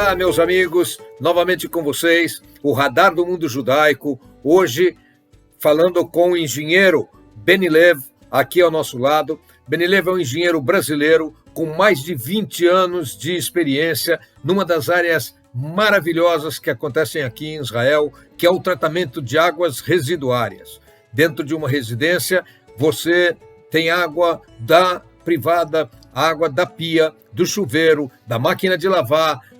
Olá, meus amigos, novamente com vocês, o Radar do Mundo Judaico, hoje falando com o engenheiro Benny Lev, aqui ao nosso lado. Benny Lev é um engenheiro brasileiro com mais de 20 anos de experiência numa das áreas maravilhosas que acontecem aqui em Israel, que é o tratamento de águas residuárias. Dentro de uma residência, você tem água da privada, água da pia, do chuveiro, da máquina de lavar,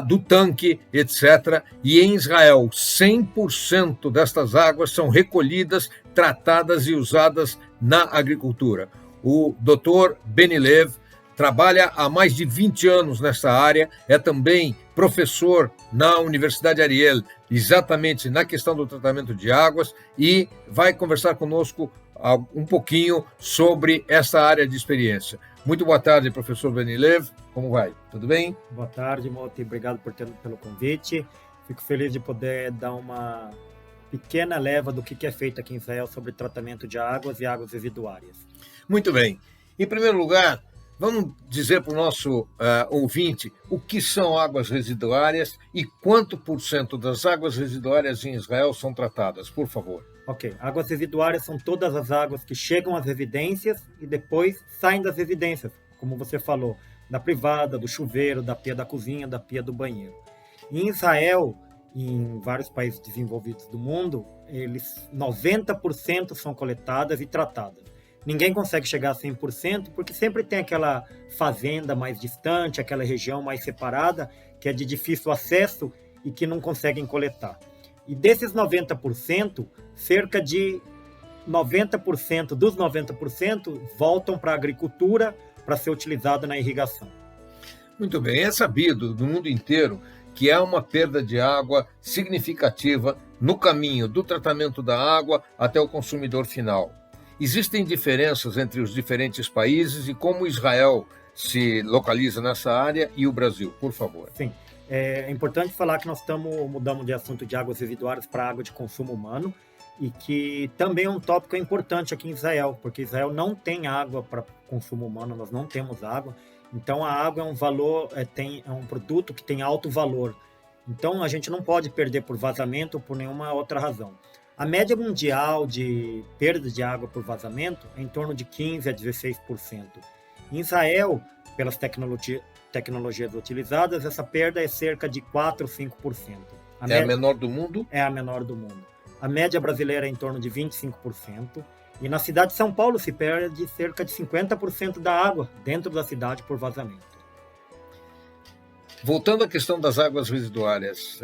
do tanque, etc. E em Israel, 100% destas águas são recolhidas, tratadas e usadas na agricultura. O Dr. Benny Lev trabalha há mais de 20 anos nessa área, é também professor na Universidade Ariel, exatamente na questão do tratamento de águas, e vai conversar conosco um pouquinho sobre essa área de experiência. Muito boa tarde, professor Benny Lev. Como vai? Tudo bem? Boa tarde, Moti. Obrigado pelo convite. Fico feliz de poder dar uma pequena leva do que é feito aqui em Israel sobre tratamento de águas e águas residuárias. Muito bem. Em primeiro lugar, vamos dizer para o nosso ouvinte o que são águas residuárias e quanto por cento das águas residuárias em Israel são tratadas, por favor. Ok, águas residuárias são todas as águas que chegam às residências e depois saem das residências, como você falou, da privada, do chuveiro, da pia da cozinha, da pia do banheiro. Em Israel, em vários países desenvolvidos do mundo, 90% são coletadas e tratadas. Ninguém consegue chegar a 100%, porque sempre tem aquela fazenda mais distante, aquela região mais separada, que é de difícil acesso e que não conseguem coletar. E desses 90%, cerca de 90% dos 90% voltam para a agricultura para ser utilizado na irrigação. Muito bem, é sabido no mundo inteiro que há uma perda de água significativa no caminho do tratamento da água até o consumidor final. Existem diferenças entre os diferentes países e como Israel se localiza nessa área e o Brasil, por favor. Sim. É importante falar que nós mudamos de assunto de águas residuárias para água de consumo humano e que também é um tópico importante aqui em Israel, porque Israel não tem água para consumo humano, nós não temos água, então a água é um valor, é um produto que tem alto valor, então a gente não pode perder por vazamento ou por nenhuma outra razão. A média mundial de perda de água por vazamento é em torno de 15% a 16%. Em Israel, pelas tecnologias utilizadas, essa perda é cerca de 4% ou 5%. A menor do mundo? É a menor do mundo. A média brasileira é em torno de 25%. E na cidade de São Paulo se perde cerca de 50% da água dentro da cidade por vazamento. Voltando à questão das águas residuárias,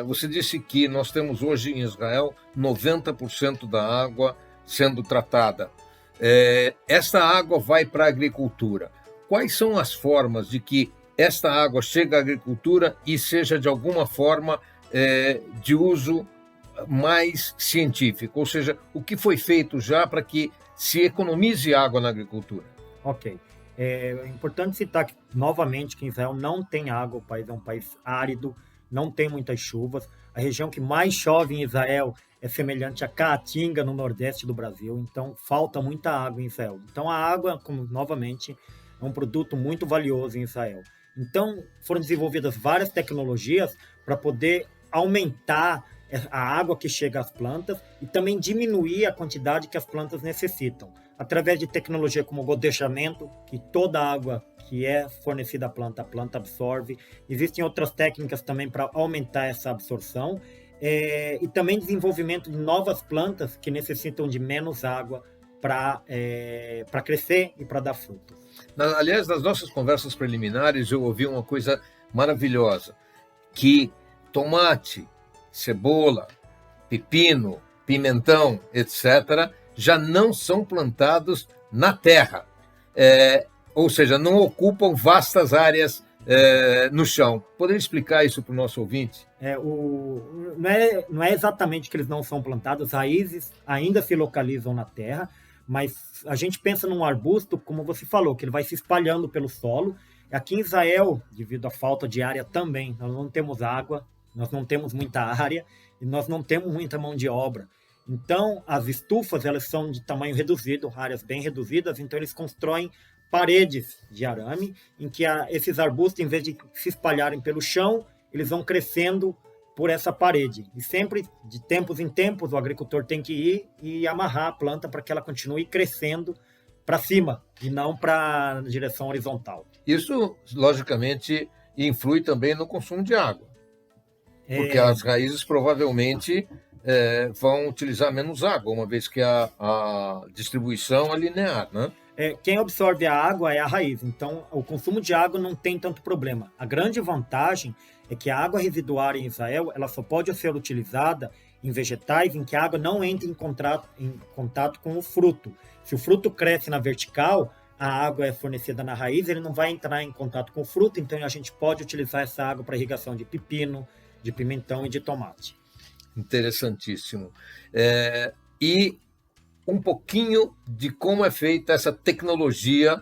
você disse que nós temos hoje em Israel 90% da água sendo tratada. Esta água vai para a agricultura. Quais são as formas de que esta água chega à agricultura e seja de alguma forma de uso mais científico? Ou seja, o que foi feito já para que se economize água na agricultura? Ok. É importante citar novamente que Israel não tem água, o país é um país árido, não tem muitas chuvas. A região que mais chove em Israel é semelhante a Caatinga, no nordeste do Brasil, então falta muita água em Israel. Então a água, novamente, é um produto muito valioso em Israel. Então foram desenvolvidas várias tecnologias para poder aumentar a água que chega às plantas e também diminuir a quantidade que as plantas necessitam. Através de tecnologia como o godejamento, que toda a água que é fornecida à planta, a planta absorve. Existem outras técnicas também para aumentar essa absorção. E também desenvolvimento de novas plantas que necessitam de menos água para crescer e para dar frutos. Aliás, nas nossas conversas preliminares, eu ouvi uma coisa maravilhosa, que tomate, cebola, pepino, pimentão, etc., já não são plantados na terra, ou seja, não ocupam vastas áreas no chão. Poderia explicar isso para o nosso ouvinte? Não é exatamente que eles não são plantados, as raízes ainda se localizam na terra, mas a gente pensa num arbusto, como você falou, que ele vai se espalhando pelo solo. Aqui em Israel, devido à falta de área também, nós não temos água, nós não temos muita área e nós não temos muita mão de obra. Então, as estufas, elas são de tamanho reduzido, áreas bem reduzidas, então eles constroem paredes de arame, em que esses arbustos, em vez de se espalharem pelo chão, eles vão crescendo por essa parede. E sempre, de tempos em tempos, o agricultor tem que ir e amarrar a planta para que ela continue crescendo para cima e não para a direção horizontal. Isso, logicamente, influi também no consumo de água, porque as raízes provavelmente vão utilizar menos água, uma vez que a distribuição é linear, né? Quem absorve a água é a raiz, então o consumo de água não tem tanto problema. A grande vantagem é que a água residuária em Israel ela só pode ser utilizada em vegetais em que a água não entra em contato com o fruto. Se o fruto cresce na vertical, a água é fornecida na raiz, ele não vai entrar em contato com o fruto, então a gente pode utilizar essa água para irrigação de pepino, de pimentão e de tomate. Interessantíssimo. E um pouquinho de como é feita essa tecnologia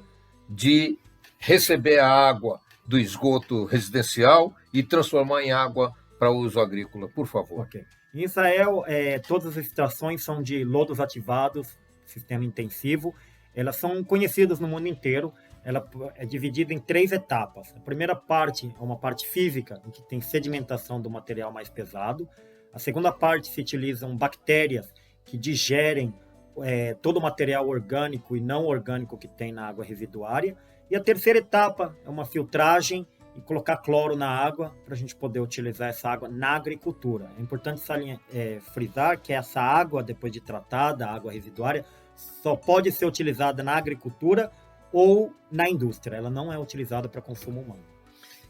de receber a água do esgoto residencial e transformar em água para uso agrícola, por favor. Okay. Em Israel, todas as extrações são de lodos ativados, sistema intensivo. Elas são conhecidas no mundo inteiro. Ela é dividida em 3 etapas. A primeira parte é uma parte física, em que tem sedimentação do material mais pesado. A segunda parte se utilizam bactérias que digerem todo o material orgânico e não orgânico que tem na água residuária. E a terceira etapa é uma filtragem e colocar cloro na água para a gente poder utilizar essa água na agricultura. É importante frisar que essa água, depois de tratada, a água residuária, só pode ser utilizada na agricultura ou na indústria. Ela não é utilizada para consumo humano.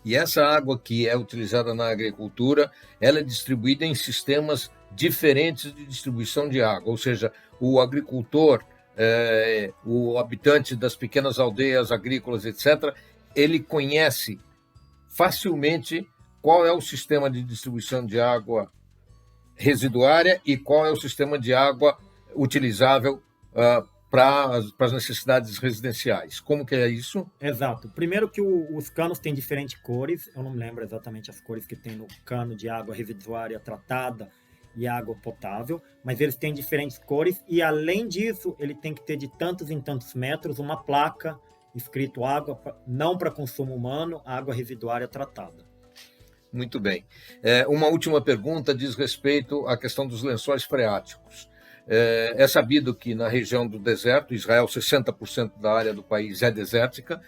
E essa água que é utilizada na agricultura, ela é distribuída em sistemas diferentes de distribuição de água, ou seja, o agricultor, o habitante das pequenas aldeias agrícolas, etc., ele conhece facilmente qual é o sistema de distribuição de água residuária e qual é o sistema de água utilizável para as necessidades residenciais. Como que é isso? Exato. Primeiro que os canos têm diferentes cores, eu não me lembro exatamente as cores que tem no cano de água residuária tratada e água potável, mas eles têm diferentes cores e, além disso, ele tem que ter de tantos em tantos metros uma placa escrito água não para consumo humano, água residuária tratada. Muito bem. Uma última pergunta diz respeito à questão dos lençóis freáticos. É sabido que na região do deserto, Israel, 60% da área do país é desértica,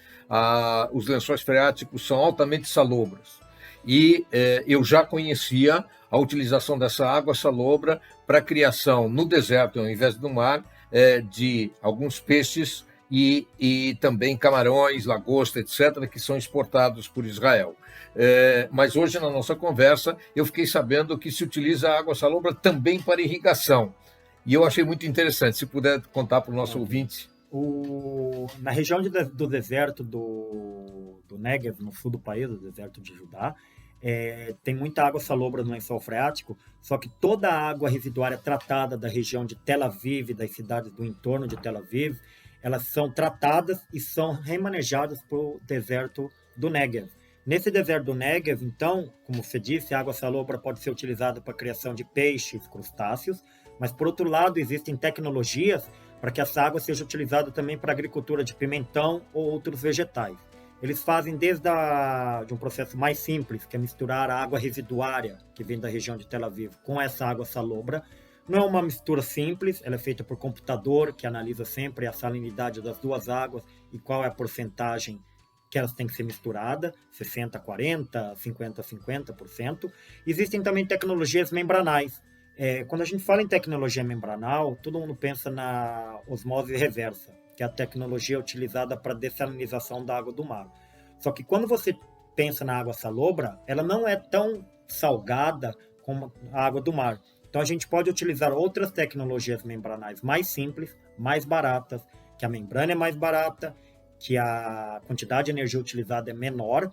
os lençóis freáticos são altamente salobras. E eu já conhecia a utilização dessa água salobra para a criação no deserto, ao invés do mar, de alguns peixes e também camarões, lagosta, etc., que são exportados por Israel. Mas hoje, na nossa conversa, eu fiquei sabendo que se utiliza a água salobra também para irrigação. E eu achei muito interessante, se puder contar para o nosso ouvinte. Na região do deserto do Negev, no sul do país, do deserto de Judá, tem muita água salobra no lençol freático, só que toda a água residuária tratada da região de Tel Aviv e das cidades do entorno de Tel Aviv, elas são tratadas e são remanejadas para o deserto do Negev. Nesse deserto do Negev, então, como você disse, a água salobra pode ser utilizada para a criação de peixes, crustáceos, mas, por outro lado, existem tecnologias para que essa água seja utilizada também para a agricultura de pimentão ou outros vegetais. Eles fazem desde de um processo mais simples, que é misturar a água residuária, que vem da região de Tel Aviv, com essa água salobra. Não é uma mistura simples, ela é feita por computador, que analisa sempre a salinidade das duas águas e qual é a porcentagem que elas têm que ser misturadas, 60%, 40%, 50%, 50%. Existem também tecnologias membranais. Quando a gente fala em tecnologia membranal, todo mundo pensa na osmose reversa, que é a tecnologia utilizada para dessalinização da água do mar. Só que quando você pensa na água salobra, ela não é tão salgada como a água do mar. Então a gente pode utilizar outras tecnologias membranais mais simples, mais baratas, que a membrana é mais barata, que a quantidade de energia utilizada é menor,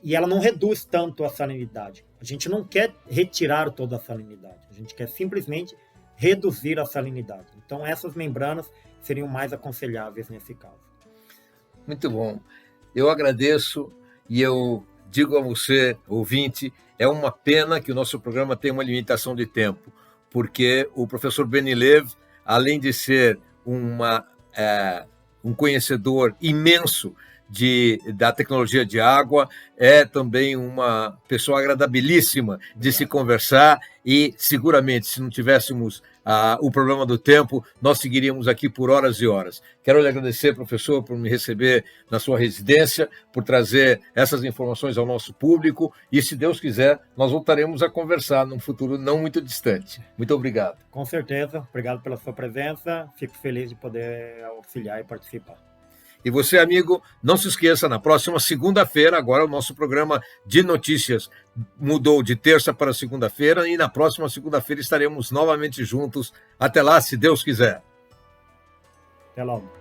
e ela não reduz tanto a salinidade. A gente não quer retirar toda a salinidade, a gente quer simplesmente reduzir a salinidade. Então essas membranas seriam mais aconselháveis nesse caso. Muito bom. Eu agradeço e eu digo a você, ouvinte, é uma pena que o nosso programa tenha uma limitação de tempo, porque o professor Benilev, além de ser uma um conhecedor imenso da tecnologia de água, é também uma pessoa agradabilíssima de se conversar e, seguramente, se não tivéssemos o problema do tempo, nós seguiríamos aqui por horas e horas. Quero lhe agradecer, professor, por me receber na sua residência, por trazer essas informações ao nosso público e, se Deus quiser, nós voltaremos a conversar num futuro não muito distante. Muito obrigado. Com certeza, obrigado pela sua presença, fico feliz de poder auxiliar e participar. E você, amigo, não se esqueça, na próxima segunda-feira, agora o nosso programa de notícias mudou de terça para segunda-feira e na próxima segunda-feira estaremos novamente juntos. Até lá, se Deus quiser. Até logo.